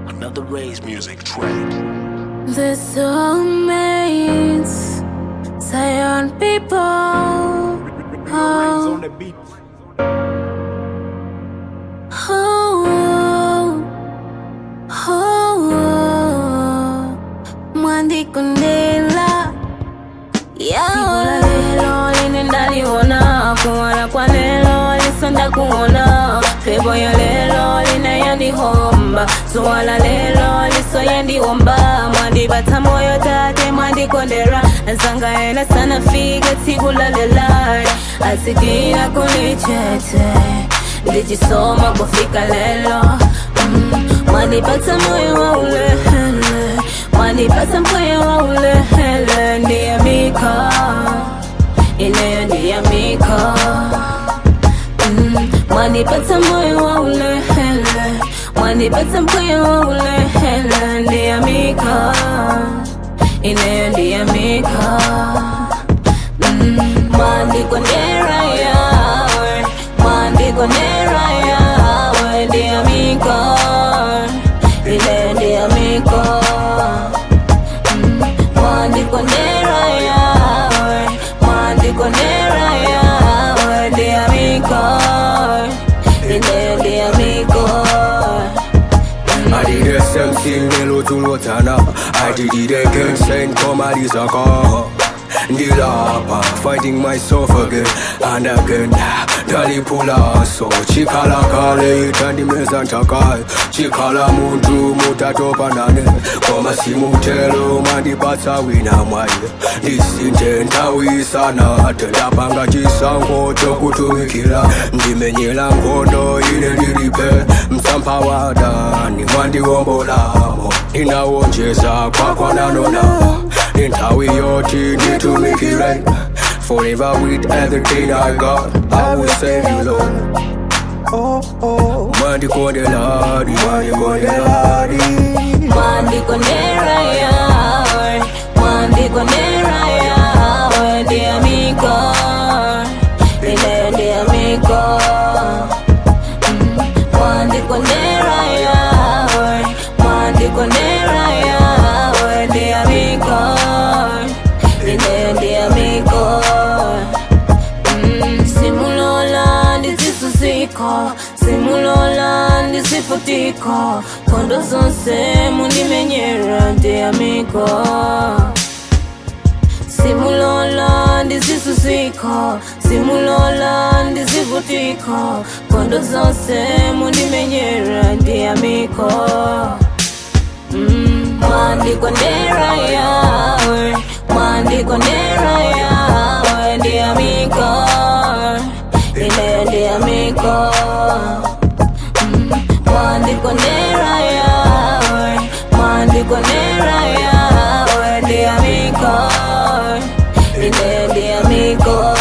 Another Ray's music track. The soulmates, Zion people. Ray's on the beat. Mwandi kundela Sikula lelo linenda liona Kuwana kwa lelo lisonda kuona Febo ya lelo lina yandi homba Suwala lelo liso yandi womba Mwandi bata moyo tate mwandi kondera Nsanga ena sana figa tigula lelai Asikina kulichete Ndijisoma kufika lelo Mwandi bata moyo wa ulehele Mwandi bata moyo wa ulehele Ndiye mika Ineyo ndiye mika Mwandi bata moyo wa ulehele Mwandi bata moyo wa ulehele Ndiye mika Ineyo ndiye mika Mwandi kondera yawe Mwandi kondera yawe Ndiye mika Ineyo ndiye mika Mwandi kondera yawe Mwandi kondera yawe Ndiye mika Ineyo ndiye mika I did the same thing, Nelo to Lotana. I did it again, Saint Komalisaka. Ndilapa, fighting myself again and again. Dali pula so chikala kale itandi meza ntakai. Chikala muntu mutatopa nane. Koma simutelo mandipatsa wina mwai. Ndisinte ntawi sana tendapanga chisango chokutumikila. Ndimenyela ngono ine ndilipe msampa wadani mwandiwombolamo. Ninawonjeza kwa nanona. Ntawi yoti nditumikile. Forever with everything I got, I will save you, Lord. Mwandi kondelari, mwandi kondelari. Mwandi kondera yawe Mwandi kondera yawe Ndiye mika Ineyo ndiye mika Mwandi kondera yawe Mwandi kondera yawe Ndiye mika Ineyo ndiye mika Simulola ndisisusiko Simulola ndisifutiko Kondo zonse mundimenyera Ndiye mika Simulola ndisisusiko Simulola ndisifutiko Kondo zonse mundimenyera Ndiye mika Mwandi kondera yawe Mwandi kondera yawe Ndiye mika Ineyo ndiye mika Mwandi kondera yawe Mwandi kondera yawe Ndiye mika Ineyo ndiye mika